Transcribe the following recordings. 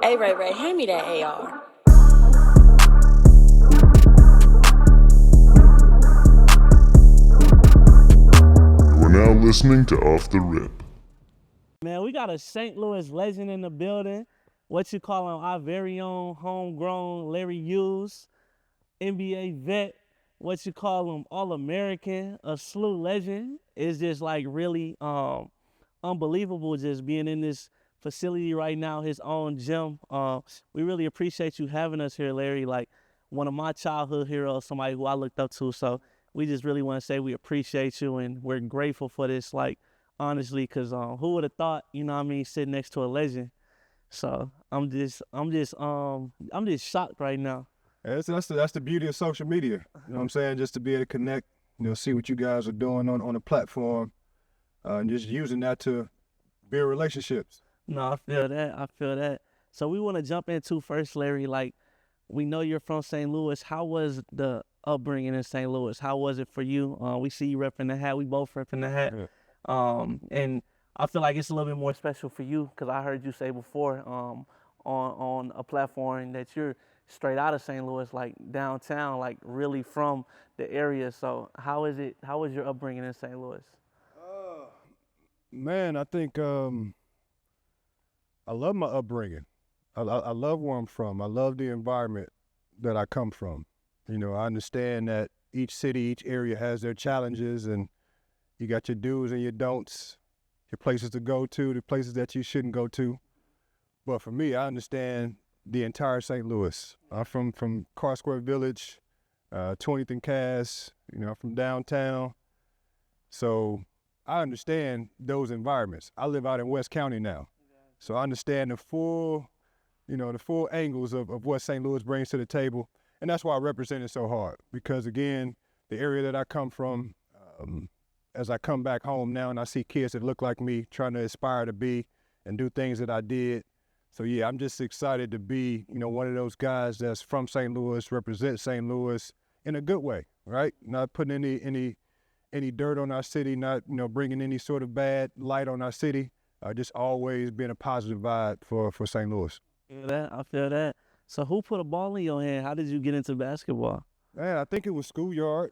Hey, Ray, hand me that AR. You are now listening to Off the Rip. Man, we got a St. Louis legend in the building. What you call him? Our very own homegrown Larry Hughes, NBA vet. What you call him? All-American, a SLU legend. It's just like really unbelievable just being in this facility right now, his own gym. We really appreciate you having us here, Larry. Like one of my childhood heroes, somebody who I looked up to. So we just really want to say we appreciate you and we're grateful for this. Like honestly, because who would have thought, you know what I mean, sitting next to a legend. So I'm just shocked right now. That's the beauty of social media. You know what I'm saying? Just to be able to connect, see what you guys are doing on the platform, and just using that to build relationships. No, I feel that. So we want to jump into first, Larry. Like, we know you're from St. Louis. How was the upbringing in St. Louis? How was it for you? We see you repping the hat. We both repping the hat. Yeah. And I feel like it's a little bit more special for you because I heard you say before on a platform that you're straight out of St. Louis, like downtown, like really from the area. So how is it? How was your upbringing in St. Louis? Man, I think I love my upbringing. I love where I'm from. I love the environment that I come from. I understand that each city, each area has their challenges, and you got your do's and your don'ts, your places to go to, the places that you shouldn't go to. But for me, I understand the entire St. Louis. I'm from Car Square Village, 20th and Cass, I'm from downtown. So I understand those environments. I live out in West County now. So I understand the full angles of what St. Louis brings to the table. And that's why I represent it so hard. Because again, the area that I come from, as I come back home now and I see kids that look like me trying to aspire to be and do things that I did. So yeah, I'm just excited to be, one of those guys that's from St. Louis, represent St. Louis in a good way, right? Not putting any dirt on our city, not, bringing any sort of bad light on our city. Just always being a positive vibe for St. Louis. I feel that. So who put a ball in your hand? How did you get into basketball? Man, I think it was schoolyard,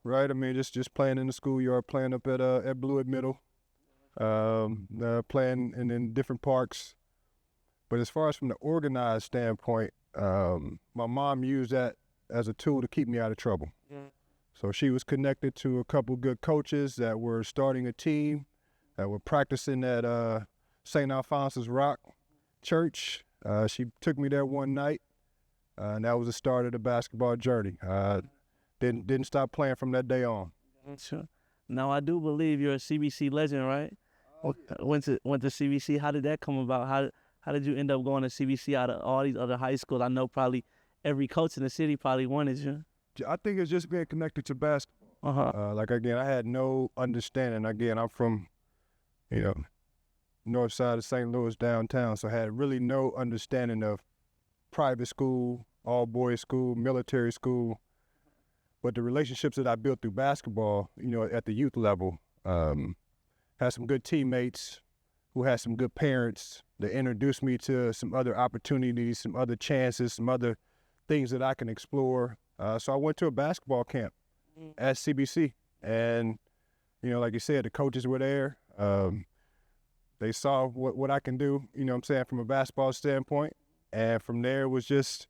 right? I mean, just playing in the schoolyard, playing up at Blewett Middle, playing in different parks. But as far as from the organized standpoint, my mom used that as a tool to keep me out of trouble. Yeah. So she was connected to a couple good coaches that were starting a team, that were practicing at St. Alphonsus Rock Church. She took me there one night, and that was the start of the basketball journey. Didn't stop playing from that day on. Sure. Now I do believe you're a CBC legend, right? Went to CBC. How did that come about? How did you end up going to CBC out of all these other high schools? I know probably every coach in the city probably wanted you. I think it's just being connected to basketball. Like again, I had no understanding. Again, I'm from, north side of St. Louis downtown, so I had really no understanding of private school, all boys school, military school. But the relationships that I built through basketball, at the youth level, had some good teammates who had some good parents that introduced me to some other opportunities, some other chances, some other things that I can explore. So I went to a basketball camp at CBC, and like you said, the coaches were there. They saw what I can do, from a basketball standpoint. And from there it was just,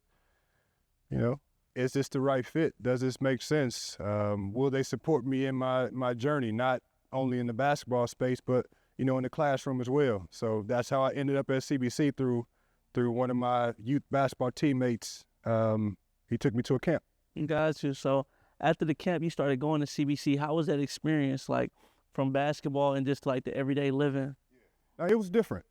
is this the right fit? Does this make sense? Will they support me in my journey, not only in the basketball space, but, in the classroom as well. So that's how I ended up at CBC through one of my youth basketball teammates. He took me to a camp. Got you. So after the camp, you started going to CBC. How was that experience, like from basketball and just like the everyday living? It was different.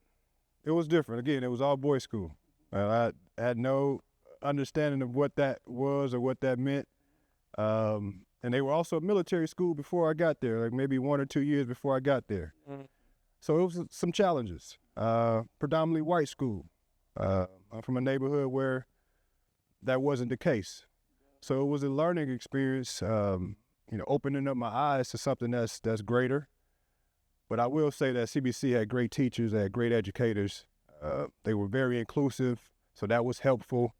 Again, it was all boys school. I had no understanding of what that was or what that meant. And they were also a military school before I got there, like maybe 1 or 2 years before I got there. Mm-hmm. So it was some challenges. Predominantly white school. I'm from a neighborhood where that wasn't the case. So it was a learning experience, opening up my eyes to something that's greater. But I will say that CBC had great teachers, they had great educators. They were very inclusive, so that was helpful.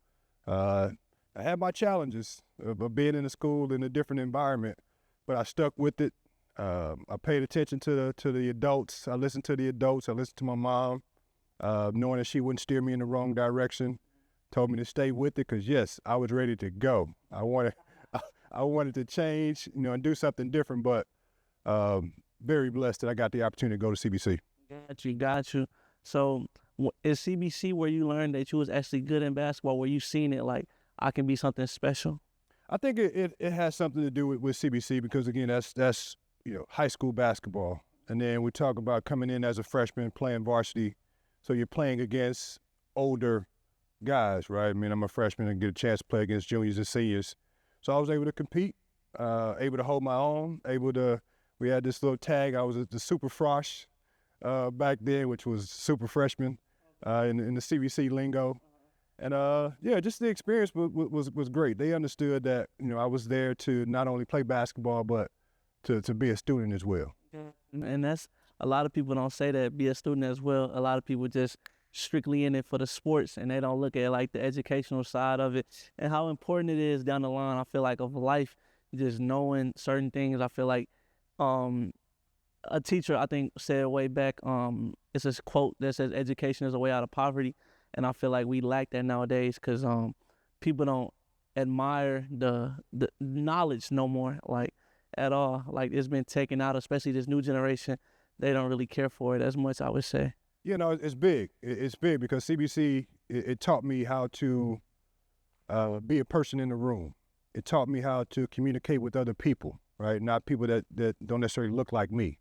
I had my challenges of being in a school in a different environment, but I stuck with it. I paid attention to the adults. I listened to the adults. I listened to my mom, knowing that she wouldn't steer me in the wrong direction. Told me to stay with it because, yes, I was ready to go. I wanted to change, and do something different, but very blessed that I got the opportunity to go to CBC. Got you. So is CBC where you learned that you was actually good in basketball, where you seen it like, I can be something special? I think it has something to do with CBC because, again, that's high school basketball. And then we talk about coming in as a freshman, playing varsity. So you're playing against older guys, right? I mean, I'm a freshman and get a chance to play against juniors and seniors. So I was able to compete, able to hold my own, we had this little tag. I was the super frosh back then, which was super freshman in the CBC lingo. And just the experience was great. They understood that, I was there to not only play basketball, but to be a student as well. And that's, a lot of people don't say that, be a student as well. A lot of people just strictly in it for the sports, and they don't look at like the educational side of it and how important it is down the line, I feel like, of life, just knowing certain things. I feel like a teacher, I think, said way back, it's this quote that says education is a way out of poverty. And I feel like we lack that nowadays because people don't admire the knowledge no more, like, at all. Like, it's been taken out, especially this new generation. They don't really care for it as much, I would say. It's big. It's big because CBC, it taught me how to be a person in the room. It taught me how to communicate with other people, right? Not people that don't necessarily look like me.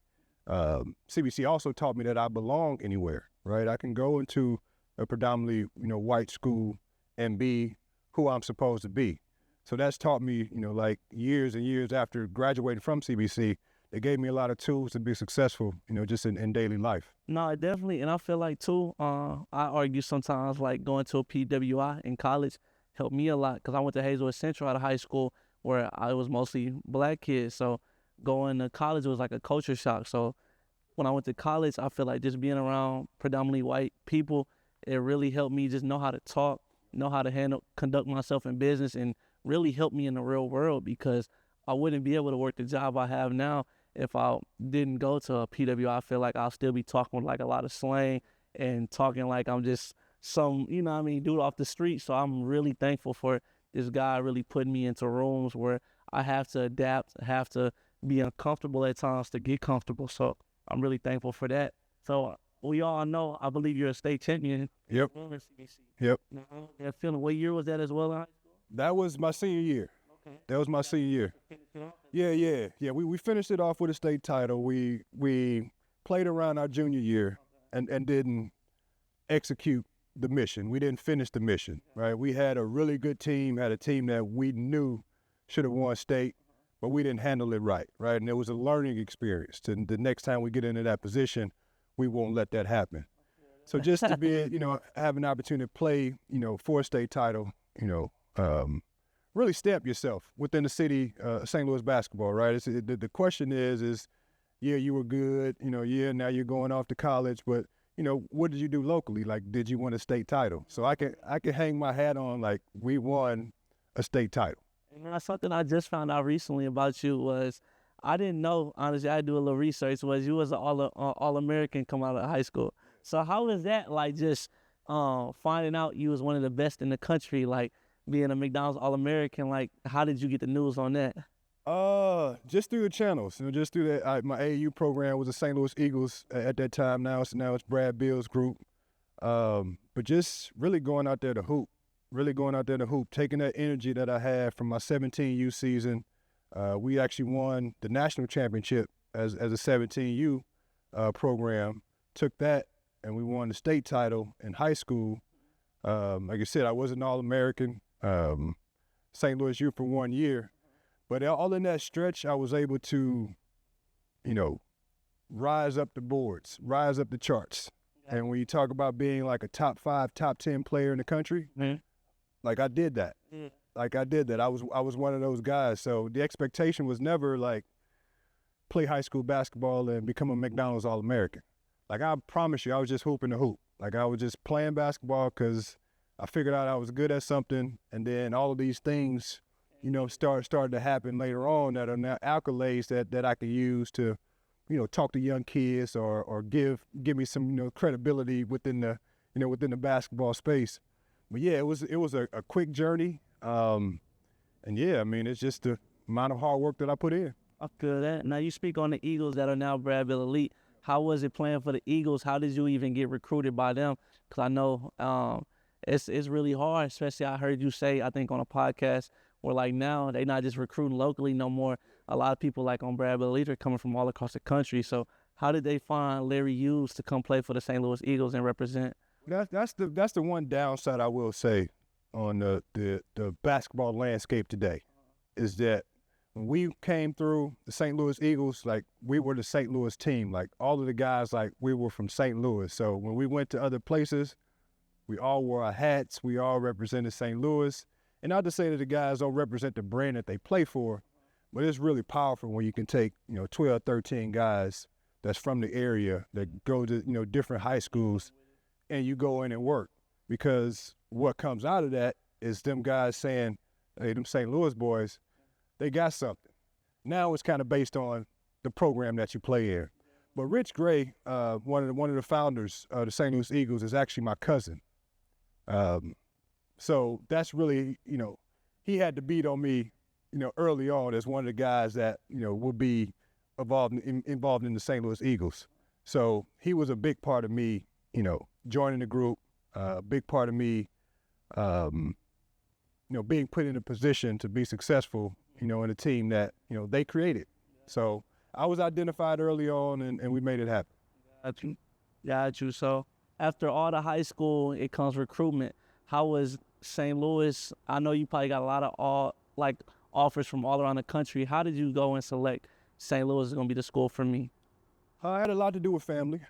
CBC also taught me that I belong anywhere, right? I can go into a predominantly, white school and be who I'm supposed to be. So that's taught me, like years and years after graduating from CBC, it gave me a lot of tools to be successful, just in daily life. No, definitely. And I feel like, too, I argue sometimes, like, going to a PWI in college helped me a lot because I went to Hazelwood Central out of high school where I was mostly black kids. So going to college was like a culture shock. So when I went to college, I feel like just being around predominantly white people, it really helped me just know how to talk, know how to conduct myself in business, and really help me in the real world because I wouldn't be able to work the job I have now if I didn't go to a PWI. I feel like I'll still be talking with like a lot of slang and talking like I'm just some, dude off the street. So I'm really thankful for this guy really putting me into rooms where I have to adapt, have to be uncomfortable at times to get comfortable. So I'm really thankful for that. So we all know, I believe you're a state champion. Yep. Yep. That feeling, what year was that as well in high school? That was my senior year. Okay. That was my senior year. Yeah. We finished it off with a state title. We played around our junior year and didn't execute the mission. We didn't finish the mission, right? We had a really good team, had a team that we knew should have won state, but we didn't handle it right? And it was a learning experience. And the next time we get into that position, we won't let that happen. So just to be, have an opportunity to play, for a state title, really stamp yourself within the city, St. Louis basketball, right? The question is, yeah, you were good, yeah, now you're going off to college, but, what did you do locally? Like, did you win a state title? So I can hang my hat on, like, we won a state title. And something I just found out recently about you was, I didn't know, honestly, I do a little research, was you was an All-American come out of high school. So how was that, like, just finding out you was one of the best in the country, like, being a McDonald's All-American? Like, how did you get the news on that? Just through the channels, just through that. My AAU program was the St. Louis Eagles at that time. Now it's Brad Bill's group. But just really going out there to hoop, taking that energy that I had from my 17U season. We actually won the national championship as a 17U program. Took that and we won the state title in high school. Like I said, I was an All-American, St. Louis U for 1 year. But all in that stretch, I was able to, rise up the boards, rise up the charts. Yeah. And when you talk about being like a top 5, top 10 player in the country, like I did that. Yeah. Like I did that. I was one of those guys. So the expectation was never like play high school basketball and become a McDonald's All-American. Like I promise you, I was just hooping the hoop. Like I was just playing basketball because I figured out I was good at something, and then all of these things, started to happen later on that are now accolades that I could use to, talk to young kids or give me some credibility within the basketball space. But yeah, it was a quick journey, and yeah, I mean it's just the amount of hard work that I put in. I feel that. Now you speak on the Eagles that are now Bradville Elite. How was it playing for the Eagles? How did you even get recruited by them? Because I know it's really hard, especially I heard you say, I think on a podcast, where like now they not just recruiting locally no more. A lot of people like on Bradville Elite are coming from all across the country. So how did they find Larry Hughes to come play for the St. Louis Eagles and represent? That's the one downside I will say on the basketball landscape today is that when we came through the St. Louis Eagles, like we were the St. Louis team. Like all of the guys, like we were from St. Louis. So when we went to other places, we all wore our hats. We all represented St. Louis. And not to say that the guys don't represent the brand that they play for, but it's really powerful when you can take 12, 13 guys that's from the area that go to different high schools, and you go in and work, because what comes out of that is them guys saying, hey, them St. Louis boys, they got something. Now it's kind of based on the program that you play in. But Rich Gray, one of the founders of the St. Louis Eagles, is actually my cousin. So that's really, he had to beat on me, early on as one of the guys that, would be involved in the St. Louis Eagles. So he was a big part of me, joining the group, a big part of me, being put in a position to be successful, in a team that, they created. So I was identified early on and we made it happen. Got you. So after all the high school, it comes recruitment. How was St. Louis? I know you probably got a lot of offers from all around the country. How did you go and select St. Louis is going to be the school for me? I had a lot to do with family.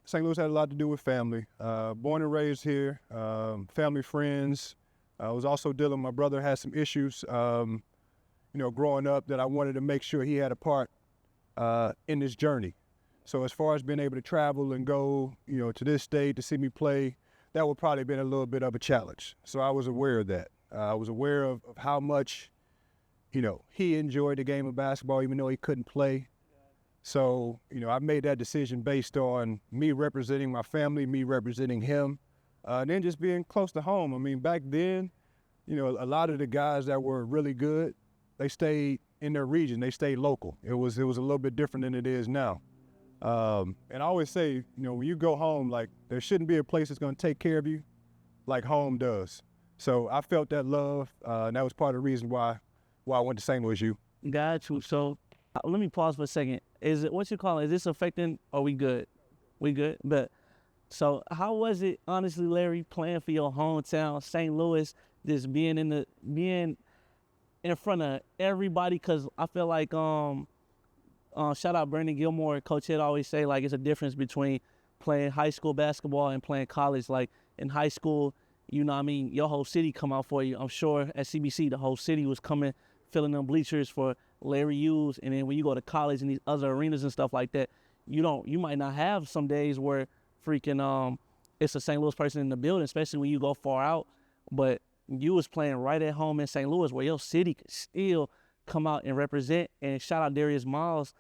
St. Louis had a lot to do with family. Born and raised here, family, friends. I was also dealing, my brother had some issues, growing up that I wanted to make sure he had a part in this journey. So as far as being able to travel and go, to this state to see me play, that would probably have been a little bit of a challenge. So I was aware of that. I was aware of how much, he enjoyed the game of basketball, even though he couldn't play. So, I made that decision based on me representing my family, me representing him, and then just being close to home. I mean, back then, a lot of the guys that were really good, they stayed in their region. They stayed local. It was a little bit different than it is now. And I always say, when you go home, like there shouldn't be a place that's going to take care of you like home does. So I felt that love, and that was part of the reason why I went to St. Louis U. Got you. So let me pause for a second. Is it, what you call it, is this affecting, are we good? We good? But so how was it, honestly, Larry, playing for your hometown, St. Louis, just being in front of everybody? Because I feel like, shout out Brandon Gilmore, Coach Head always say, like, it's a difference between playing high school basketball and playing college. Like, in high school, your whole city come out for you. I'm sure at CBC, the whole city was coming, filling them bleachers for Larry Hughes. And then when you go to college and these other arenas and stuff like that, you might not have some days where freaking it's a St. Louis person in the building, especially when you go far out. But you was playing right at home in St. Louis where your city could still come out and represent. And shout out Darius Miles.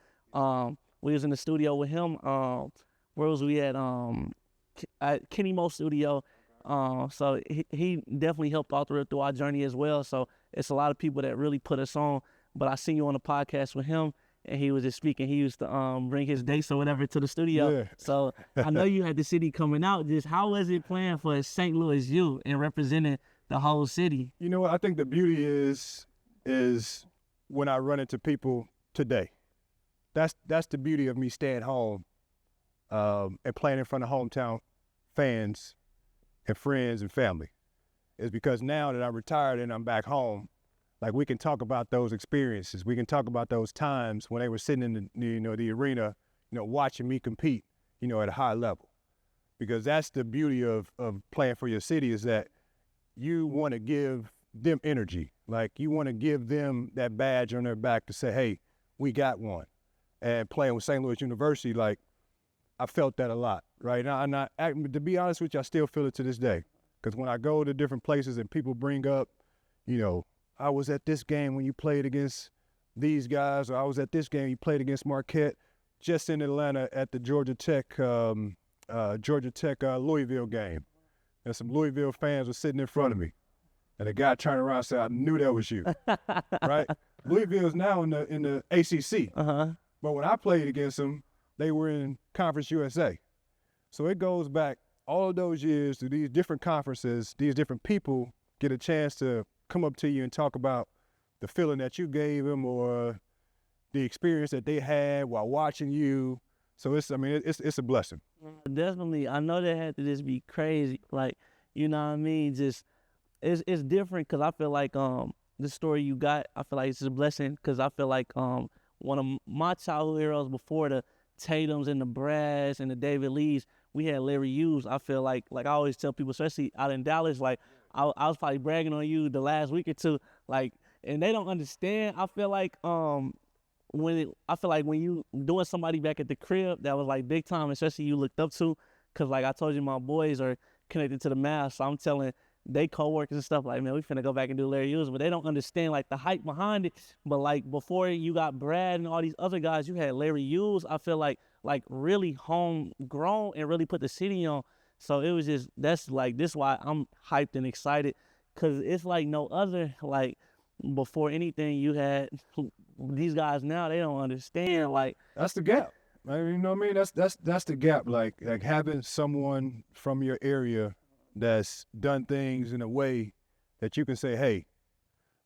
We was in the studio with him. Where was we at? At Kenny Mo studio. So he definitely helped all through our journey as well. So it's a lot of people that really put us on. But I seen you on the podcast with him, and he was just speaking. He used to bring his dates or whatever to the studio. Yeah. So I know you had the city coming out. Just how was it playing for St. Louis U and representing the whole city? You know what? I think the beauty is when I run into people today. That's the beauty of me staying home and playing in front of hometown fans and friends and family, is because now that I'm retired and I'm back home, like we can talk about those experiences. We can talk about those times when they were sitting in the arena, watching me compete, at a high level. Because that's the beauty of playing for your city, is that you want to give them energy. Like you want to give them that badge on their back to say, hey, we got one. And playing with St. Louis University, like I felt that a lot, right? To be honest with you, I still feel it to this day. Because when I go to different places and people bring up, I was at this game when you played against these guys, or I was at this game you played against Marquette, just in Atlanta at the Georgia Tech Louisville game. And some Louisville fans were sitting in front of me. And the guy turned around and said, I knew that was you, right? Louisville's now in the ACC. But when I played against them, they were in Conference USA. So it goes back all of those years to these different conferences. These different people get a chance to come up to you and talk about the feeling that you gave them or the experience that they had while watching you. So it's a blessing. Definitely. I know that had to just be crazy. Like, you know what I mean? Just, it's different because I feel like the story you got, I feel like it's a blessing because I feel like one of my childhood heroes before the Tatums and the Brads and the David Lees, we had Larry Hughes. I feel like I always tell people, especially out in Dallas, like I was probably bragging on you the last week or two, like, and they don't understand. I feel like when you doing somebody back at the crib that was like big time, especially you looked up to, because like I told you, my boys are connected to the Mavs, so I'm telling they coworkers and stuff like, man, we finna go back and do Larry Hughes, but they don't understand like the hype behind it. But like before you got Brad and all these other guys, you had Larry Hughes. I feel like really homegrown and really put the city on. So it was just this why I'm hyped and excited, cause it's like no other. Like before anything, you had these guys now, they don't understand. Like that's the gap. I mean, you know what I mean? That's the gap. Like having someone from your area that's done things in a way that you can say, hey,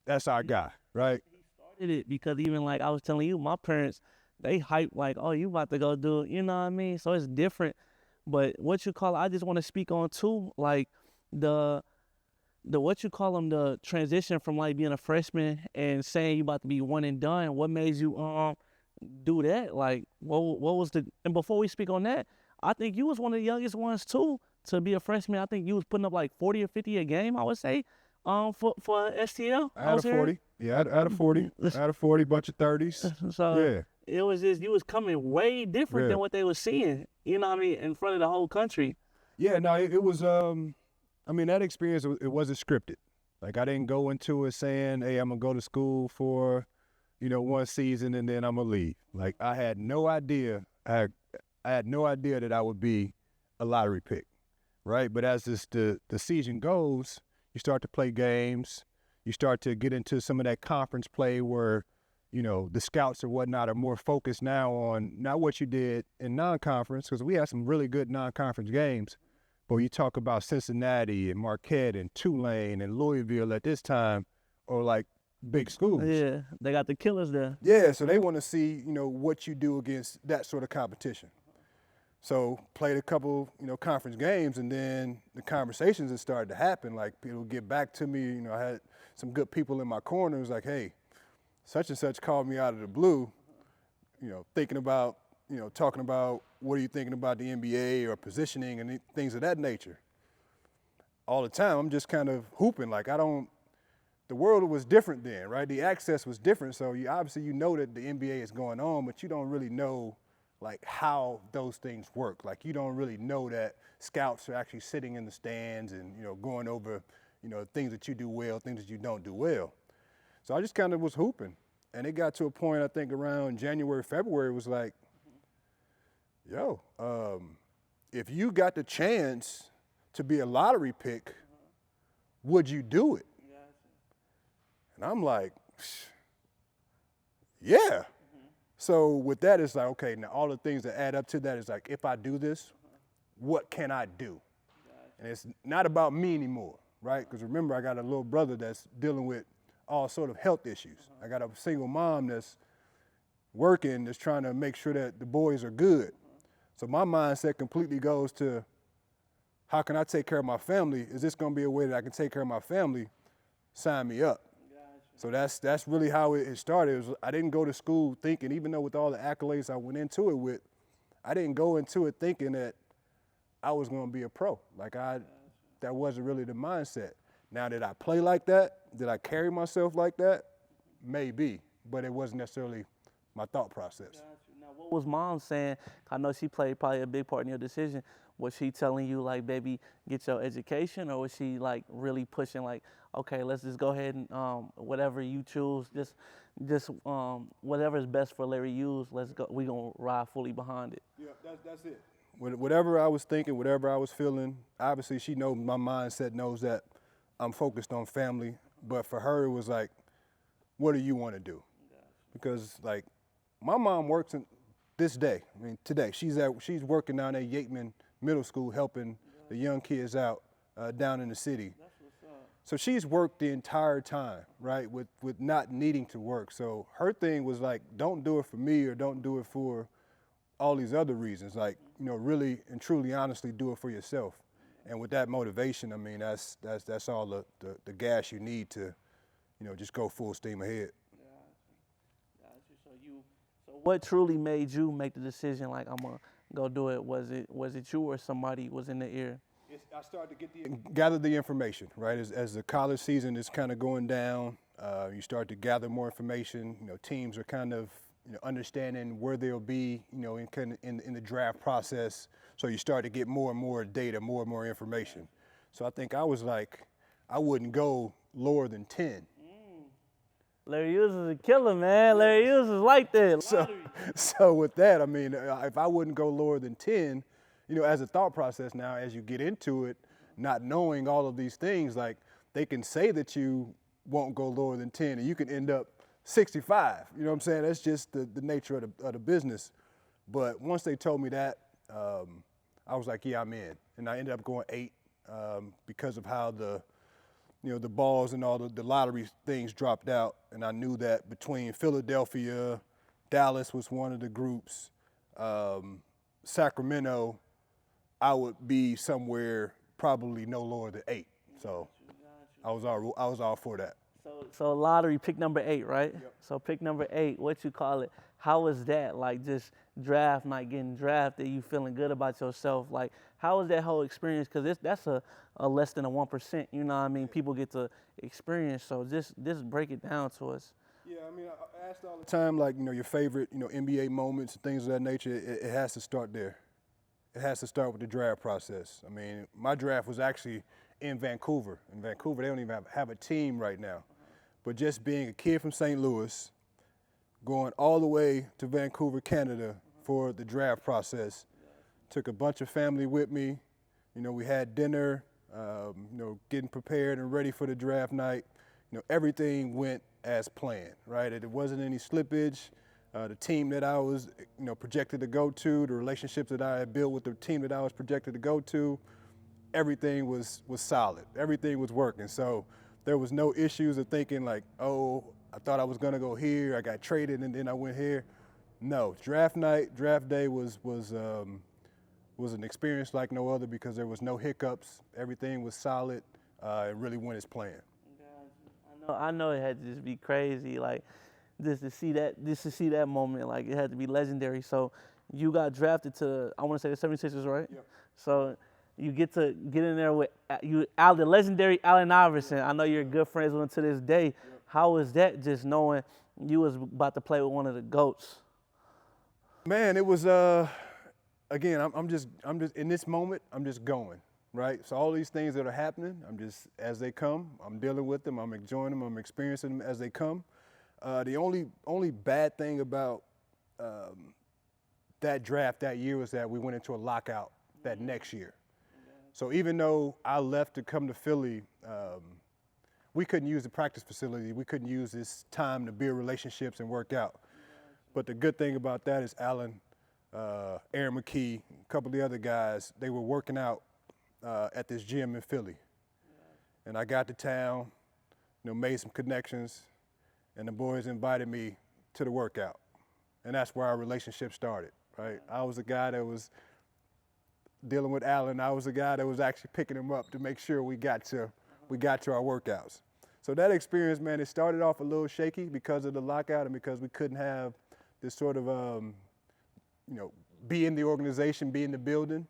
that's our guy, right? He started it because even like I was telling you, my parents, they hype like, oh, you about to go do it, you know what I mean? So it's different. But I just want to speak on too, like the the transition from like being a freshman and saying you about to be one and done. What made you do that? Like what was and before we speak on that, I think you was one of the youngest ones too to be a freshman. I think you was putting up like 40 or 50 a game, I would say, for STL. I had a 40. Yeah, I had a 40. I had a 40, bunch of 30s. So yeah. It was just, you was coming way different than what they was seeing, you know what I mean, in front of the whole country. Yeah, no, it was, that experience, it wasn't scripted. Like, I didn't go into it saying, hey, I'm going to go to school for, one season and then I'm going to leave. Like, I had no idea. I had no idea that I would be a lottery pick, right? But as the season goes, you start to play games. You start to get into some of that conference play where, the scouts or whatnot are more focused now on not what you did in non-conference, because we had some really good non-conference games. But you talk about Cincinnati and Marquette and Tulane and Louisville at this time, or like big schools. Yeah, they got the killers there. Yeah, so they want to see, what you do against that sort of competition. So played a couple, conference games, and then the conversations that started to happen. Like, people get back to me. I had some good people in my corner. It was like, hey, such and such called me out of the blue, thinking about, talking about what are you thinking about the NBA or positioning and things of that nature. All the time, I'm just kind of hooping. Like, the world was different then, right? The access was different. So obviously that the NBA is going on, but you don't really know like how those things work. Like, you don't really know that scouts are actually sitting in the stands and, going over, things that you do well, things that you don't do well. So I just kind of was hooping. And it got to a point, I think around January, February, it was like, yo, if you got the chance to be a lottery pick, would you do it? And I'm like, yeah. So with that, it's like, okay, now all the things that add up to that is like, if I do this, what can I do? And it's not about me anymore, right? Because remember, I got a little brother that's dealing with all sort of health issues. I got a single mom that's working, that's trying to make sure that the boys are good. So my mindset completely goes to, how can I take care of my family? Is this going to be a way that I can take care of my family? Sign me up. So that's really how it started. I didn't go to school thinking, even though with all the accolades I went into it with, I didn't go into it thinking that I was going to be a pro. Like, that wasn't really the mindset. Now, did I play like that? Did I carry myself like that? Maybe, but it wasn't necessarily my thought process. Now, What was mom saying? I know she played probably a big part in your decision. Was she telling you like, baby, get your education, or was she like really pushing like, okay, let's just go ahead and whatever you choose, just whatever is best for Larry Hughes, let's go. We gonna ride fully behind it. Yeah, that's it. Whatever I was thinking, whatever I was feeling, obviously she knows my mindset knows that I'm focused on family. But for her, it was like, what do you want to do? Because like, my mom works in this day. I mean, today she's working down at Yateman Middle School, helping the young kids out down in the city. So she's worked the entire time, right, with not needing to work. So her thing was like, don't do it for me or don't do it for all these other reasons. Like, you know, really and truly, honestly, do it for yourself. And with that motivation, I mean, that's all the gas you need to, you know, just go full steam ahead. So what truly made you make the decision like, I'm gonna go do it? Was it you or somebody was in the ear? I started to gather the information, right? As the college season is kind of going down, you start to gather more information. You know, teams are kind of, you know, understanding where they'll be, you know, in the draft process. So you start to get more and more data, more and more information. So I think I was like, I wouldn't go lower than 10. Larry Hughes is a killer, man. Larry Hughes is like that. So with that, I mean, if I wouldn't go lower than 10, you know, as a thought process now, as you get into it, not knowing all of these things, like they can say that you won't go lower than 10 and you can end up 65. You know what I'm saying? That's just the nature of the business. But once they told me that, I was like, yeah, I'm in. And I ended up going 8 because of how the balls and all the lottery things dropped out. And I knew that between Philadelphia, Dallas was one of the groups, Sacramento, I would be somewhere probably no lower than 8. So I was all for that. So lottery, pick number 8, right? Yep. So pick number 8, what you call it? How was that? Like just draft night, getting drafted, you feeling good about yourself? Like how was that whole experience? Because that's a less than a 1%, you know what I mean? People get to experience. So just break it down to us. Yeah, I mean, I asked all the time, like, you know, your favorite, you know, NBA moments and things of that nature. It has to start there. It has to start with the draft process. I mean, my draft was actually in Vancouver. In Vancouver, they don't even have a team right now. But just being a kid from St. Louis, going all the way to Vancouver, Canada for the draft process, took a bunch of family with me. You know, we had dinner, you know, getting prepared and ready for the draft night. You know, everything went as planned, right? It wasn't any slippage. The team that I was, you know, projected to go to, the relationships that I had built with the team that I was projected to go to, everything was solid. Everything was working. So there was no issues of thinking like, oh, I thought I was gonna go here, I got traded and then I went here. No, draft night, draft day was an experience like no other because there was no hiccups. Everything was solid. It really went as planned. I know it had to just be crazy, like just to see that moment, like it had to be legendary. So you got drafted to, I want to say the 76ers, right? Yep. So you get in there with the legendary Allen Iverson. I know you're good friends with him to this day. Yep. How was that, just knowing you was about to play with one of the GOATs? Man, it was again, I'm just in this moment, I'm just going, right? So all these things that are happening, I'm just, as they come, I'm dealing with them, I'm enjoying them, I'm experiencing them as they come. The only bad thing about that draft that year was that we went into a lockout that next year. So even though I left to come to Philly, we couldn't use the practice facility. We couldn't use this time to build relationships and work out. But the good thing about that is Allen, Aaron McKee, a couple of the other guys, they were working out at this gym in Philly. And I got to town, you know, made some connections, and the boys invited me to the workout. And that's where our relationship started, right? I was the guy that was dealing with Allen. I was the guy that was actually picking him up to make sure we got to our workouts. So that experience, man, it started off a little shaky because of the lockout and because we couldn't have this sort of, you know, be in the organization, be in the building.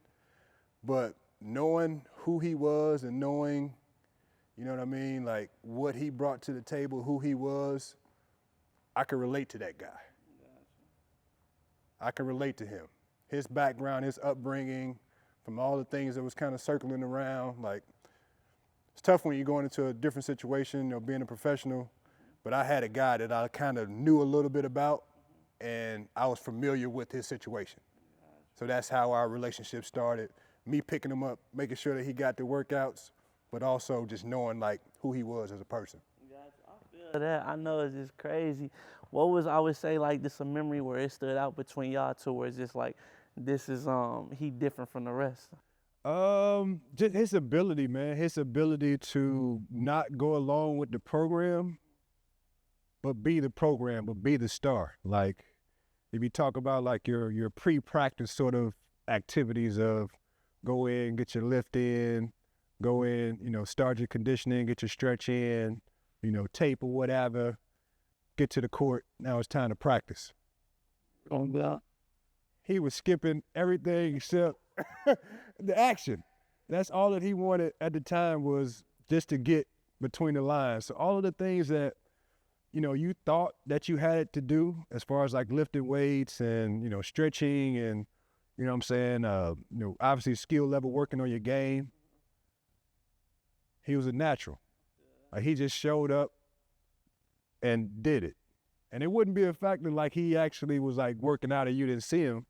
But knowing who he was and knowing, you know what I mean, like what he brought to the table, who he was, I could relate to that guy. I can relate to him. His background, his upbringing, from all the things that was kind of circling around. Like, it's tough when you're going into a different situation or being a professional, but I had a guy that I kind of knew a little bit about, and I was familiar with his situation. So that's how our relationship started. Me picking him up, making sure that he got the workouts, but also just knowing like who he was as a person. I feel that. I know it's just crazy. What was, I would say, like, this a memory where it stood out between y'all two, where it's just like, this is he different from the rest? Just his ability, man. His ability to not go along with the program, but be the program, but be the star. Like, if you talk about like your pre-practice sort of activities of go in, get your lift in, go in, start your conditioning, get your stretch in, tape or whatever, get to the court. Now it's time to practice. Oh, God. He was skipping everything except the action. That's all that he wanted at the time, was just to get between the lines. So all of the things that, you thought that you had to do as far as like lifting weights and, stretching and, obviously skill level, working on your game. He was a natural. Like, he just showed up and did it. And it wouldn't be a factor like he actually was like working out and you didn't see him.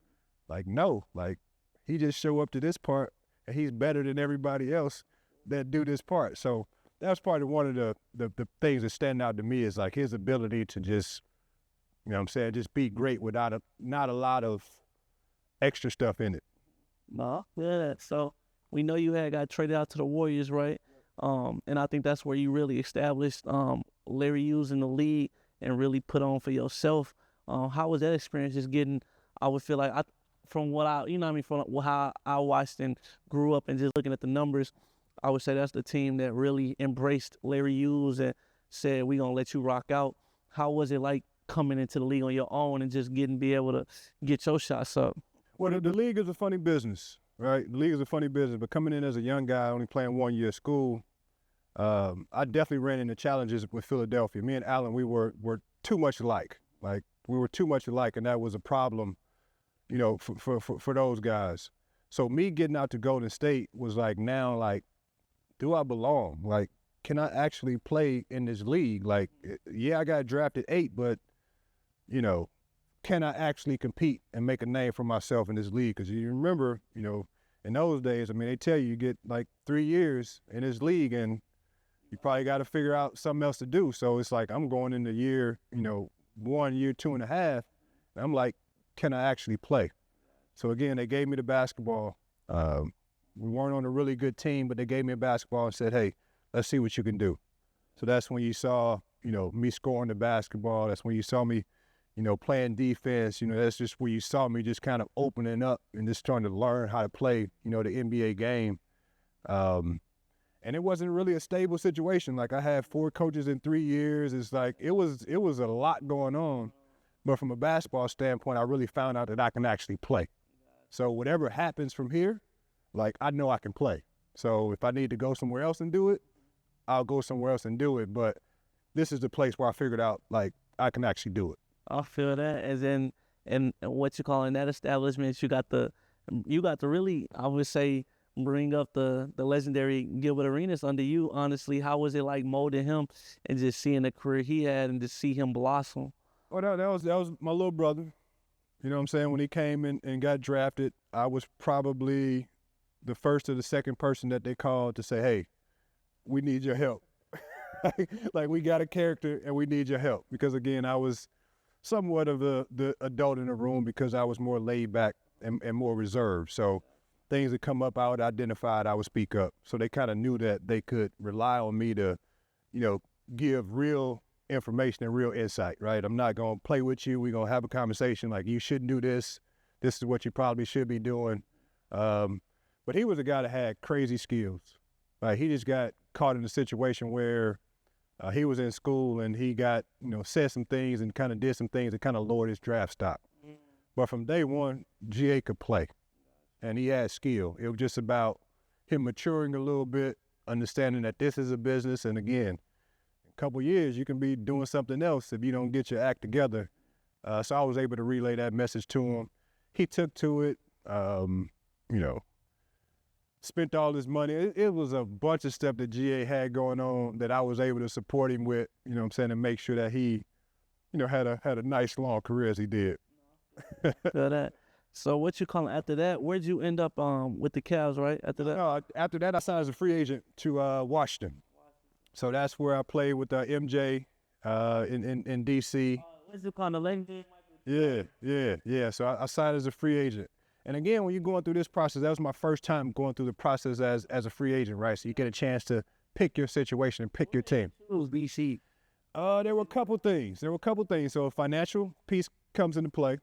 Like, no, like, he just show up to this part and he's better than everybody else that do this part. So that's probably one of the things that stand out to me, is like his ability to just, just be great without not a lot of extra stuff in it. No, yeah. So we know you had got traded out to the Warriors, right? And I think that's where you really established Larry Hughes in the league and really put on for yourself. How was that experience? Just getting, I would feel like from what I, from how I watched and grew up and just looking at the numbers, I would say that's the team that really embraced Larry Hughes and said, we gonna let you rock out. How was it like coming into the league on your own and just be able to get your shots up? Well, the league is a funny business, right? The league is a funny business, but coming in as a young guy, only playing 1 year of school, I definitely ran into challenges with Philadelphia. Me and Allen, we were too much alike. Like, we were too much alike, and that was a problem, for those guys. So me getting out to Golden State was like, now, like, do I belong? Like, can I actually play in this league? Like, yeah, I got drafted 8, but, can I actually compete and make a name for myself in this league? Because you remember, in those days, they tell you get like 3 years in this league and you probably got to figure out something else to do. So it's like, I'm going into year, 1 year, 2.5, and I'm like, can I actually play? So again, they gave me the basketball. We weren't on a really good team, but they gave me a basketball and said, hey, let's see what you can do. So that's when you saw, me scoring the basketball. That's when you saw me, playing defense. That's just where you saw me just kind of opening up and just trying to learn how to play, the NBA game. And it wasn't really a stable situation. Like, I had 4 coaches in 3 years. It's like, it was a lot going on. But from a basketball standpoint, I really found out that I can actually play. So whatever happens from here, like, I know I can play. So if I need to go somewhere else and do it, I'll go somewhere else and do it. But this is the place where I figured out, like, I can actually do it. I feel that. As in what you call in that establishment, you got to really, I would say, bring up the legendary Gilbert Arenas under you. Honestly, how was it like molding him and just seeing the career he had and to see him blossom? Oh, that was my little brother. You know what I'm saying? When he came in and got drafted, I was probably the first or the second person that they called to say, hey, we need your help. Like, we got a character and we need your help. Because again, I was somewhat of the adult in the room because I was more laid back and more reserved. So things that come up, I would identify it, I would speak up. So they kind of knew that they could rely on me to, give real information and real insight, right? I'm not going to play with you. We're going to have a conversation like, you shouldn't do this. This is what you probably should be doing. But he was a guy that had crazy skills. Like, he just got caught in a situation where he was in school and he got, said some things and kind of did some things that kind of lowered his draft stock. But from day one, GA could play and he had skill. It was just about him maturing a little bit, understanding that this is a business. And again, a couple of years, you can be doing something else if you don't get your act together. So I was able to relay that message to him. he took to it, you know, spent all his money. It was a bunch of stuff that GA had going on that I was able to support him with, you know what I'm saying, and make sure that he, you know, had a nice long career as he did. Feel that. So what you calling after that? Where'd you end up with the Cavs, right? After that? No, after that, I signed as a free agent to Washington. So that's where I played with MJ in DC. What's it called? The Legend? Yeah. So I signed as a free agent. And again, when you're going through this process, that was my first time going through the process as a free agent, right? So you get a chance to pick your situation and pick your team. Who's BC? There were a couple things. So a financial piece comes into play.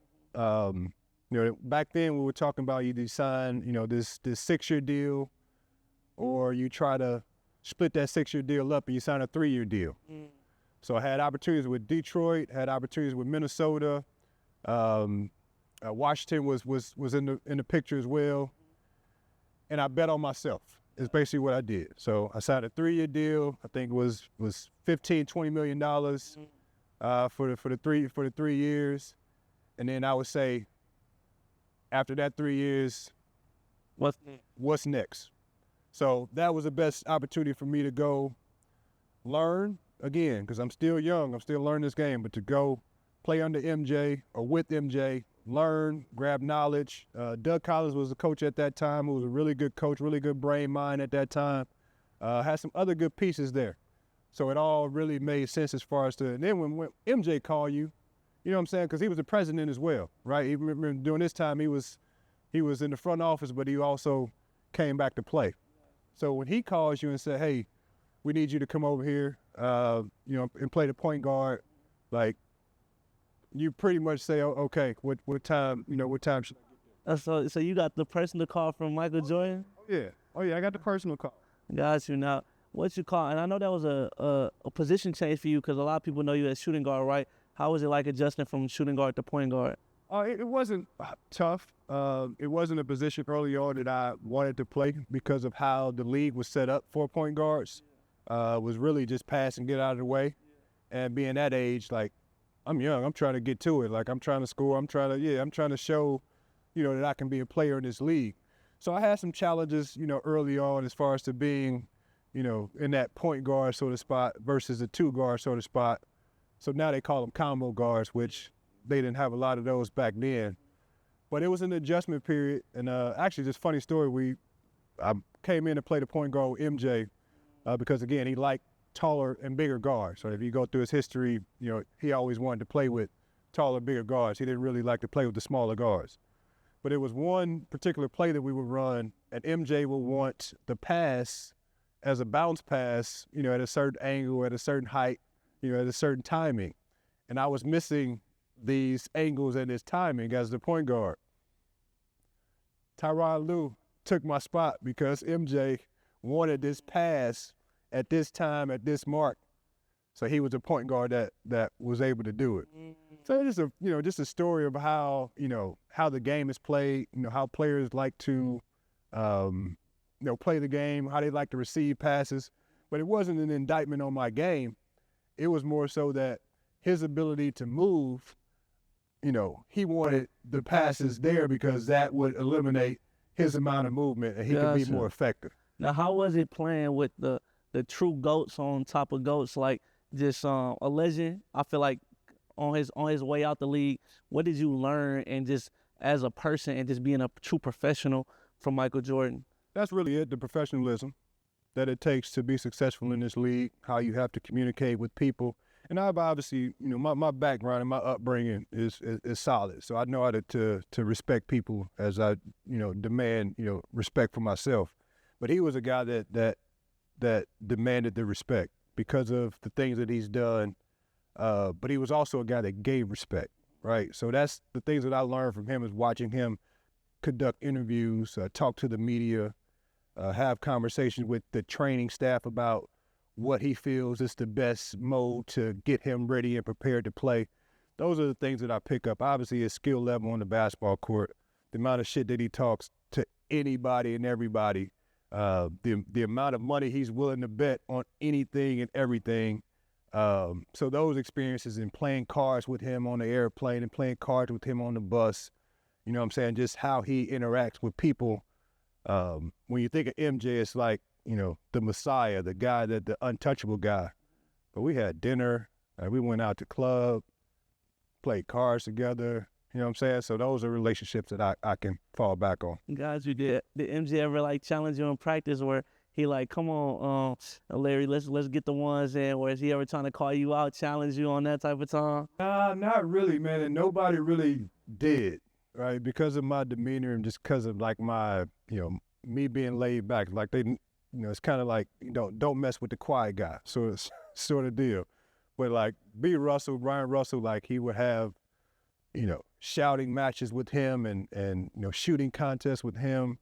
You know, back then we were talking about either sign, you know, this 6-year deal, or you try to split that 6-year deal up and you sign a 3-year deal. So I had opportunities with Detroit, had opportunities with Minnesota. Washington was in the picture as well, and I bet on myself. Is basically what I did. So I signed a 3-year deal. I think it was $15-20 million for the 3 years, and then I would say, after that 3 years, what's next? So that was the best opportunity for me to go learn again, because I'm still young. I'm still learning this game, but to go play under MJ or with MJ, learn, grab knowledge. Doug Collins was the coach at that time, who was a really good coach, really good brain mind at that time. Had some other good pieces there. So it all really made sense as far as to, and then when MJ called you, you know what I'm saying? Because he was the president as well, right? He remember during this time he was in the front office, but he also came back to play. So when he calls you and said, "Hey, we need you to come over here, you know, and play the point guard," like, you pretty much say, "Oh, okay, what time? You know, what time should I get there?" So you got the personal call from Michael Jordan? Oh yeah, I got the personal call. Got you. Now, what you call? And I know that was a position change for you, because a lot of people know you as shooting guard, right? How was it like adjusting from shooting guard to point guard? It wasn't tough. It wasn't a position early on that I wanted to play because of how the league was set up for point guards. Was really just pass and get out of the way. And being that age, like, I'm young. I'm trying to get to it. Like, I'm trying to score. I'm trying to show, you know, that I can be a player in this league. So I had some challenges, you know, early on as far as to being, you know, in that point guard sort of spot versus the 2 guard sort of spot. So now they call them combo guards, which they didn't have a lot of those back then. But it was an adjustment period. And actually, just funny story, I came in to play the point guard with MJ because, again, he liked taller and bigger guards. So if you go through his history, you know, he always wanted to play with taller, bigger guards. He didn't really like to play with the smaller guards. But it was one particular play that we would run, and MJ would want the pass as a bounce pass, you know, at a certain angle, at a certain height, you know, at a certain timing. And I was missing these angles and this timing as the point guard. Tyronn Lue took my spot because MJ wanted this pass at this time, at this mark. So he was a point guard that was able to do it. So it's just a story of how, you know, how the game is played, you know, how players like to, you know, play the game, how they like to receive passes. But it wasn't an indictment on my game. It was more so that his ability to move, you know, he wanted the passes there because that would eliminate his amount of movement and he could be more effective. Now, how was it playing with the true GOATs on top of GOATs, like just a legend? I feel like on his way out the league, what did you learn, and just as a person and just being a true professional from Michael Jordan? That's really it, the professionalism that it takes to be successful in this league, how you have to communicate with people. And I've obviously, you know, my background and my upbringing is solid. So I know how to respect people as I, you know, demand, you know, respect for myself. But he was a guy that demanded the respect because of the things that he's done. But he was also a guy that gave respect, right? So that's the things that I learned from him, is watching him conduct interviews, talk to the media, have conversations with the training staff about what he feels is the best mode to get him ready and prepared to play. Those are the things that I pick up. Obviously, his skill level on the basketball court, the amount of shit that he talks to anybody and everybody, the amount of money he's willing to bet on anything and everything. So those experiences in playing cards with him on the airplane and playing cards with him on the bus, You know what I'm saying? Just how he interacts with people. When you think of MJ, it's like, you know, the Messiah, the guy, the untouchable guy. But we had dinner, we went out to club, played cards together. You know what I'm saying? So those are relationships that I can fall back on. Guys, you did MJ ever like challenge you in practice where he like, come on, Larry, let's get the ones in? Or is he ever trying to call you out, challenge you on that type of time? Nah, not really, man. And nobody really did, right? Because of my demeanor and just because of like my, you know, me being laid back. Like they, you know, it's kind of like, you know, don't mess with the quiet guy. So it's sort of deal. But like Brian Russell, like he would have, you know, shouting matches with him and you know, shooting contests with him.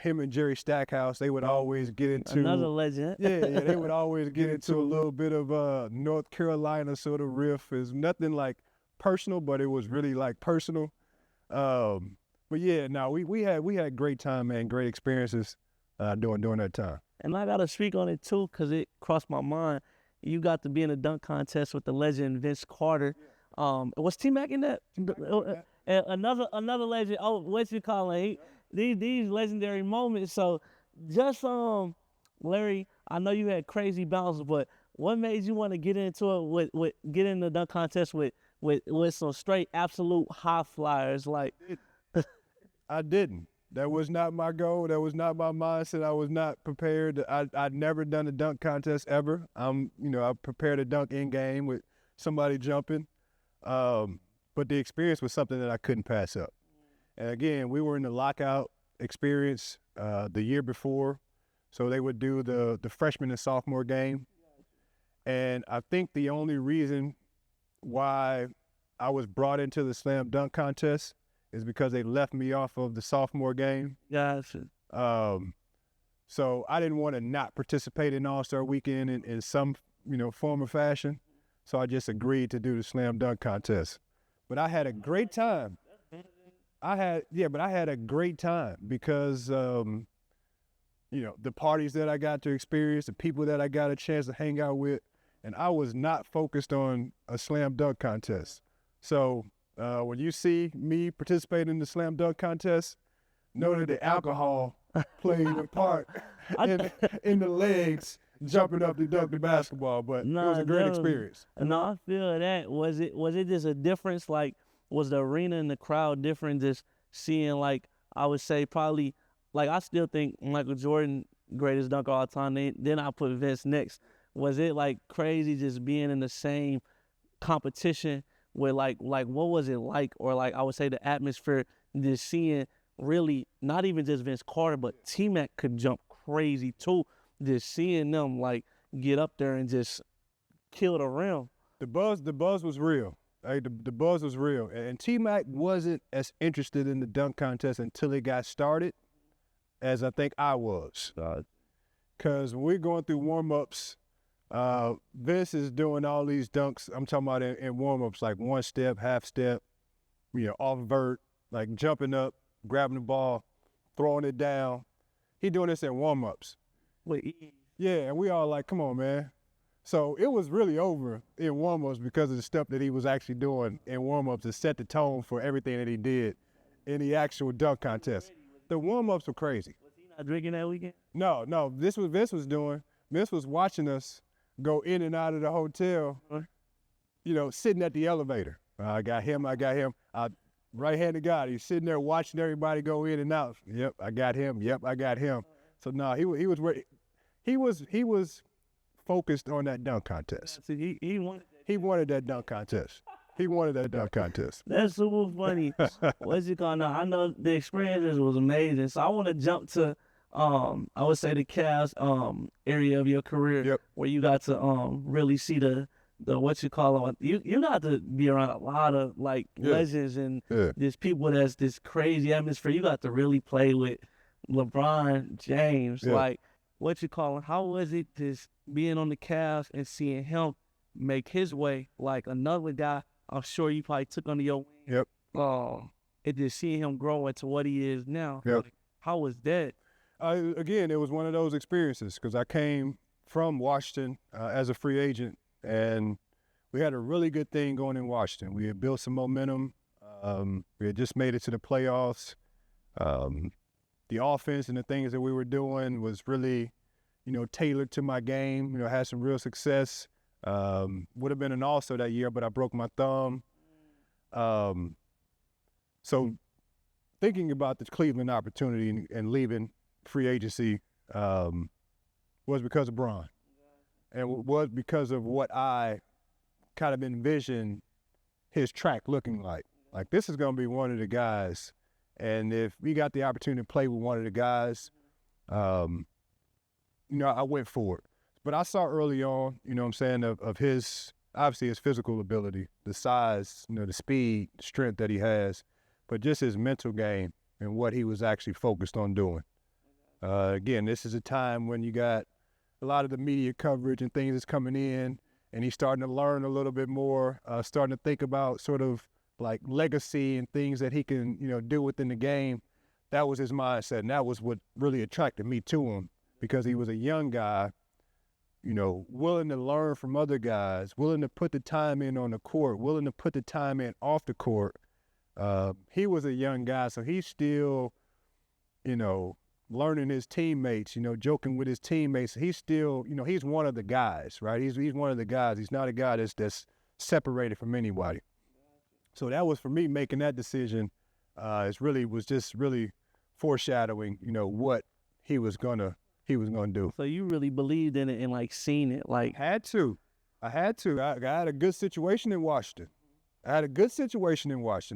Him and Jerry Stackhouse, they would always get into another legend. yeah, they would always get into a little bit of North Carolina sort of riff. It's nothing like personal, but it was really like personal. But yeah, no, we had great time, man, great experiences during that time. And I gotta speak on it too, cause it crossed my mind. You got to be in a dunk contest with the legend Vince Carter. Was T-Mac in that? Another legend. Oh, what you calling? These legendary moments. So, just Larry, I know you had crazy bounces, but what made you want to get into it with get in the dunk contest with some straight absolute high flyers? Like, I didn't. That was not my goal. That was not my mindset. I was not prepared. I'd never done a dunk contest ever. You know, I prepared a dunk in game with somebody jumping. But the experience was something that I couldn't pass up. And again, we were in the lockout experience the year before. So they would do the freshman and sophomore game. And I think the only reason why I was brought into the slam dunk contest is because they left me off of the sophomore game. Gotcha. So I didn't want to not participate in All-Star Weekend in some, you know, form or fashion. So I just agreed to do the slam dunk contest. But I had a great time. I had a great time because, you know, the parties that I got to experience, the people that I got a chance to hang out with, and I was not focused on a slam dunk contest. So when you see me participating in the slam dunk contest, know that the alcohol played a part in the legs jumping up to dunk the basketball. But it was a great experience. No, I feel that. Was it just a difference? Like, was the arena and the crowd different? Just seeing, like, I would say probably, like, I still think Michael Jordan greatest dunker of all time. Then I put Vince next. Was it like crazy just being in the same competition with like what was it like? Or like I would say the atmosphere, just seeing really not even just Vince Carter, but T-Mac could jump crazy too. Just seeing them like get up there and just kill the rim. The buzz was real. Like, the buzz was real. And T-Mac wasn't as interested in the dunk contest until it got started as I think I was. Because when we're going through warm-ups, Vince is doing all these dunks. I'm talking about in warm-ups, like one step, half step, you know, off vert, like jumping up, grabbing the ball, throwing it down. He doing this in warm-ups. Yeah, and we all like, come on, man. So it was really over in warm-ups because of the stuff that he was actually doing in warm-ups to set the tone for everything that he did in the actual dunk contest. The warm-ups were crazy. Was he not drinking that weekend? No. This was Vince was doing. Vince was watching us go in and out of the hotel, you know, sitting at the elevator. I got him. Right-handed guy. He's sitting there watching everybody go in and out. Yep, I got him. Yep, I got him. So no, he was ready. He was focused on that dunk contest. So he wanted that. He wanted that dunk contest. He wanted that dunk contest. That's super funny. What's it called now? I know the experiences was amazing. So I want to jump to I would say the Cavs area of your career, where you got to really see the what you call it. You got to be around a lot of like legends and just people that's this crazy atmosphere. You got to really play with LeBron James. Like, what you call it? How was it just being on the Cavs and seeing him make his way? Like another guy, I'm sure you probably took under your wing. And just seeing him grow into what he is now. Like, how was that? Again, it was one of those experiences because I came from Washington as a free agent, and we had a really good thing going in Washington. We had built some momentum. We had just made it to the playoffs. The offense and the things that we were doing was really, tailored to my game. Had some real success. Would have been an all-star that year, but I broke my thumb. So thinking about the Cleveland opportunity and leaving free agency was because of Bron. And was because of what I kind of envisioned his track looking like. Like, this is going to be one of the guys. And if we got the opportunity to play with one of the guys, I went for it. But I saw early on, of his, obviously his physical ability, the size, the speed, strength that he has, but just his mental game and what he was actually focused on doing. Again, this is a time when you got a lot of the media coverage and things that's coming in, and he's starting to learn a little bit more, starting to think about sort of like legacy and things that he can, do within the game. That was his mindset, and that was what really attracted me to him, because he was a young guy, willing to learn from other guys, willing to put the time in on the court, willing to put the time in off the court. He was a young guy, so he's still, learning his teammates, joking with his teammates. He's still, he's one of the guys, right? He's one of the guys. He's not a guy that's separated from anybody. So that was, for me, making that decision. Was just really foreshadowing, what he was gonna do. So you really believed in it and like seen it, like I had to. I had a good situation in Washington.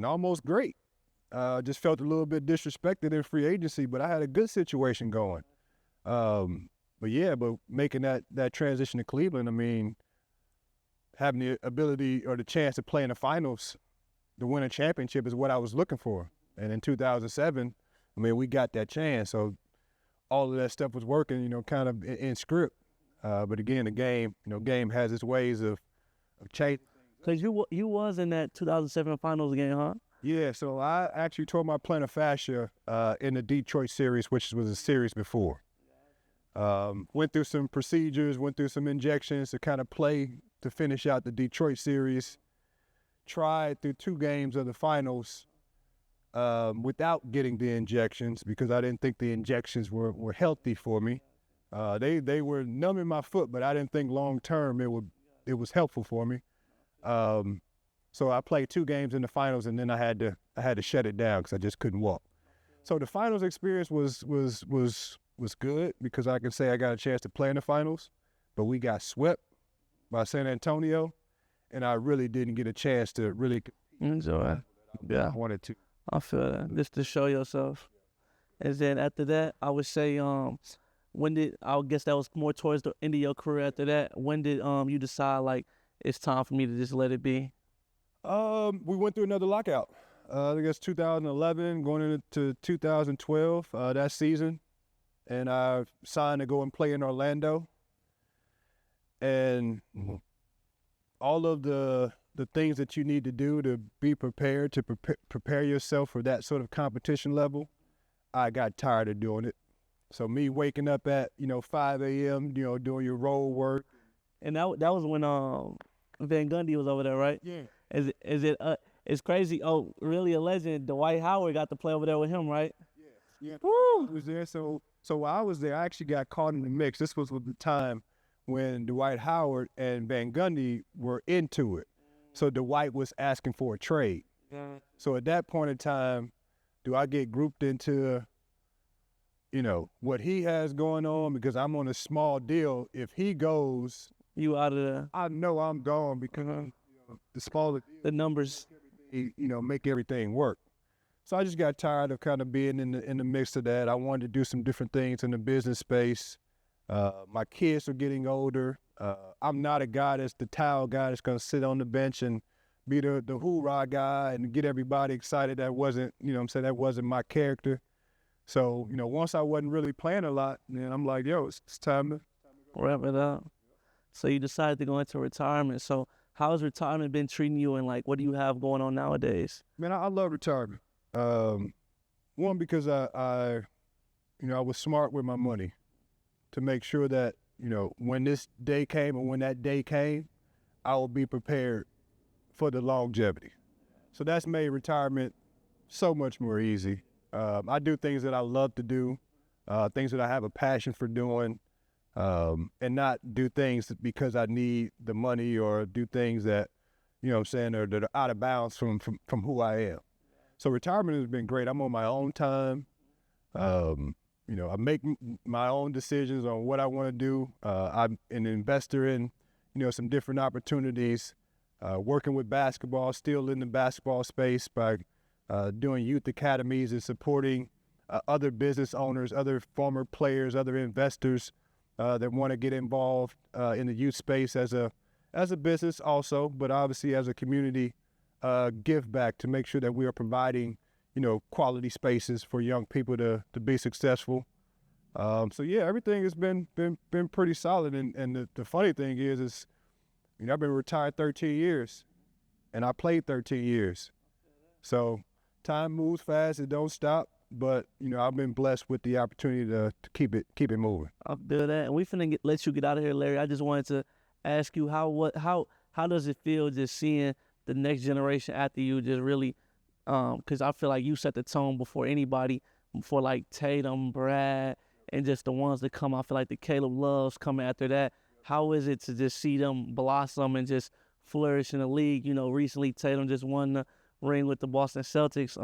Almost great. Just felt a little bit disrespected in free agency, but I had a good situation going. But making that transition to Cleveland, having the ability or the chance to play in the finals, to win a championship, is what I was looking for. And in 2007, we got that chance. So all of that stuff was working, kind of in script. But again, the game has its ways of changing. Because you was in that 2007 finals game, huh? Yeah, so I actually tore my plantar fascia in the Detroit series, which was a series before. Went through some procedures, went through some injections to kind of play to finish out the Detroit series. Tried through 2 games of the finals without getting the injections, because I didn't think the injections were healthy for me. They were numbing my foot, but I didn't think long term it was helpful for me. So I played 2 games in the finals, and then I had to shut it down because I just couldn't walk. So the finals experience was good, because I can say I got a chance to play in the finals, but we got swept by San Antonio, and I really didn't get a chance to really enjoy it. Yeah, I wanted to. I feel that. Just to show yourself. And then after that, I would say, I guess that was more towards the end of your career after that. When did you decide, like, it's time for me to just let it be? We went through another lockout. I guess 2011, going into 2012, that season. And I signed to go and play in Orlando. And all of the things that you need to do to be prepared, to prepare yourself for that sort of competition level, I got tired of doing it. So me waking up at, 5 a.m., doing your road work. And that was when Van Gundy was over there, right? Yeah. It's crazy. Oh, really a legend. Dwight Howard got to play over there with him, right? Yeah. Woo! I was there. So while I was there, I actually got caught in the mix. This was the time when Dwight Howard and Van Gundy were into it. So Dwight was asking for a trade. So at that point in time, do I get grouped into, what he has going on, because I'm on a small deal? If he goes, you out of there. I know I'm gone, because the smaller the numbers, make everything work. So I just got tired of kind of being in the mix of that. I wanted to do some different things in the business space. My kids are getting older. I'm not a guy that's the towel guy that's going to sit on the bench and be the hoorah guy and get everybody excited. That wasn't, that wasn't my character. So, once I wasn't really playing a lot, then I'm like, yo, it's time to wrap it up. So you decided to go into retirement. So how has retirement been treating you, and like, what do you have going on nowadays? Man, I love retirement. One, because I was smart with my money to make sure that, when this day came and when that day came, I would be prepared for the longevity. So that's made retirement so much more easy. I do things that I love to do, things that I have a passion for doing, and not do things because I need the money or do things that, you know what I'm saying, that are out of bounds from who I am. So retirement has been great. I'm on my own time. You know, I make my own decisions on what I want to do. I'm an investor in, you know, some different opportunities, working with basketball, still in the basketball space by doing youth academies and supporting other business owners, other former players, other investors that want to get involved in the youth space as a business also, but obviously as a community give back to make sure that we are providing, you know, quality spaces for young people to be successful. So yeah, everything has been pretty solid. And the funny thing is, you know, I've been retired 13 years, and I played 13 years. So time moves fast; it don't stop. But you know, I've been blessed with the opportunity to keep it moving. I'll do that. And we finna let you get out of here, Larry. I just wanted to ask you how does it feel just seeing the next generation after you just really, because I feel like you set the tone before anybody, before like Tatum, Brad, and just the ones that come. I feel like the Caleb Loves coming after that. How is it to just see them blossom and just flourish in the league? You know, recently Tatum just won the ring with the Boston Celtics.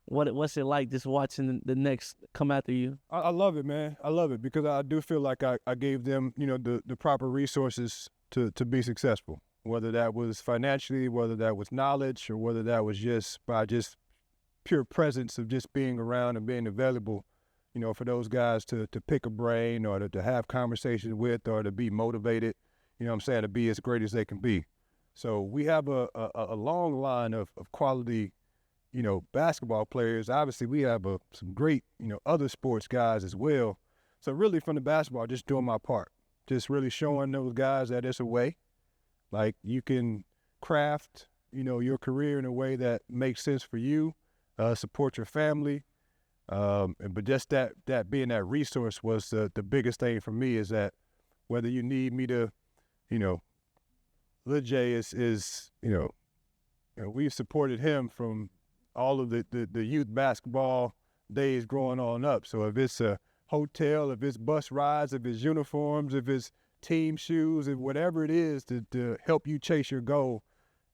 What's it like just watching the next come after you? I love it, man. I love it because I do feel like I gave them, you know, the proper resources to be successful, whether that was financially, whether that was knowledge, or whether that was just by just pure presence of just being around and being available, you know, for those guys to pick a brain or to have conversations with or to be motivated, you know what I'm saying, to be as great as they can be. So we have a long line of quality, you know, basketball players. Obviously, we have some great, you know, other sports guys as well. So really from the basketball, just doing my part, just really showing those guys that it's a way. Like you can craft, you know, your career in a way that makes sense for you, support your family. But just that being that resource was the biggest thing for me, is that whether you need me to, you know, Lil J is you know, we've supported him from all of the youth basketball days growing on up. So if it's a hotel, if it's bus rides, if it's uniforms, if it's team shoes, if whatever it is to help you chase your goal,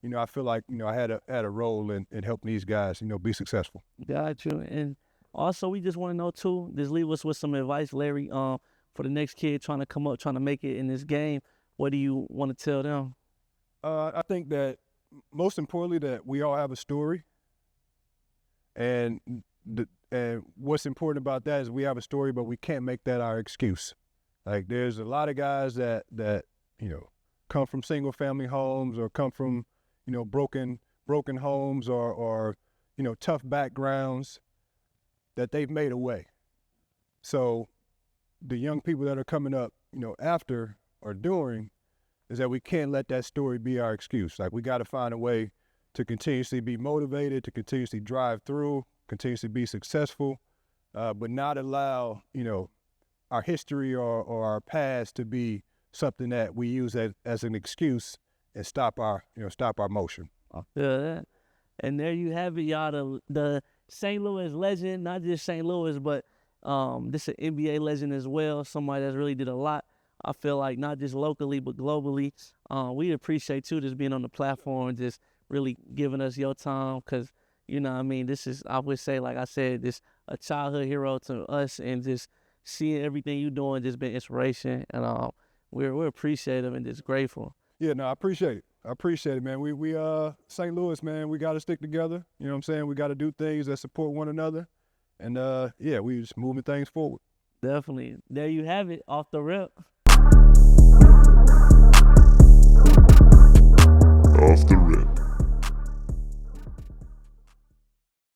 you know, I feel like, you know, I had a role in helping these guys, you know, be successful. Got you. And also, we just want to know too, just leave us with some advice, Larry, for the next kid trying to come up, trying to make it in this game. What do you want to tell them? I think that most importantly that we all have a story, and what's important about that is we have a story, but we can't make that our excuse. Like there's a lot of guys that you know come from single family homes or come from, you know, broken homes or you know, tough backgrounds, that they've made a way. So the young people that are coming up, you know, after or during, is that we can't let that story be our excuse. Like we got to find a way to continuously be motivated, to continuously drive through, continuously be successful, but not allow, you know, our history or our past to be something that we use as an excuse and stop our motion. I feel that. And there you have it, y'all. The St. Louis legend, not just St. Louis, but this is an NBA legend as well. Somebody that's really did a lot. I feel like not just locally, but globally. We appreciate too just being on the platform, just really giving us your time, because, you know what I mean, this is, I would say, like I said, this a childhood hero to us, and just seeing everything you doing just been inspiration, and we're appreciative and just grateful. Yeah, no, I appreciate it. I appreciate it, man. We St. Louis, man, we got to stick together. You know what I'm saying? We got to do things that support one another. And, yeah, we just moving things forward. Definitely. There you have it, off the rip.